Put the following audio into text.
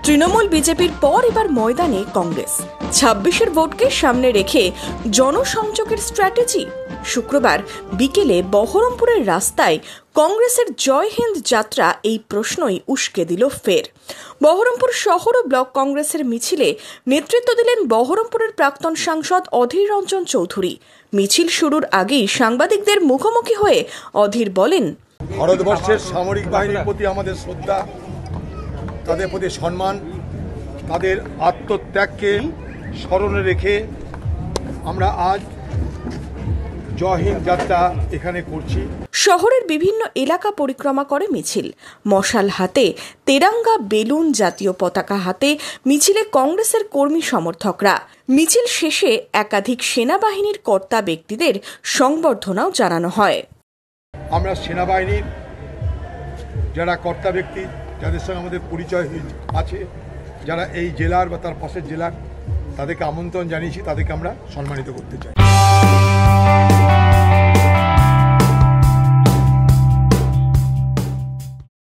তৃণমূল বিজেপির পর এবার ময়দানে কংগ্রেস। ২৬-এর ভোটকে সামনে রেখে জনসংযোগের স্ট্র্যাটেজি। শুক্রবার বিকেলে বহরমপুরের রাস্তায় কংগ্রেসের জয় হিন্দ যাত্রা এই প্রশ্নই উস্কে দিল ফের। বহরমপুর শহর ও ব্লক কংগ্রেসের মিছিলে নেতৃত্ব দিলেন বহরমপুরের প্রাক্তন সাংসদ অধীর রঞ্জন চৌধুরী। মিছিল শুরুর আগেই সাংবাদিকদের মুখোমুখি হয়ে অধীর বলেন, ভারতবর্ষের সামরিক বাহিনীর প্রতি আমাদের শ্রদ্ধা, তাদের প্রতি সম্মান, তাদের আত্মত্যাগকে স্মরণে রেখে আমরা আজ জয় হিন্দ যাত্রা এখানে করছি। শহরের বিভিন্ন এলাকা পরিক্রমা করে মিছিল। মশাল হাতে, তেরাঙ্গা, বেলুন, জাতীয় পতাকা হাতে মিছিলে কংগ্রেসের কর্মী সমর্থকরা। মিছিল শেষে একাধিক সেনাবাহিনীর কর্তা ব্যক্তিদের সংবর্ধনাও জানানো হয়। আমরা সেনাবাহিনীর যারা কর্তা ব্যক্তি, যাদের সঙ্গে আমাদের পরিচয় আছে, যারা এই জেলার বা তার পাশের জেলার, তাদেরকে আমন্ত্রণ জানিয়েছি, তাদেরকে আমরা সম্মানিত করতে চাই।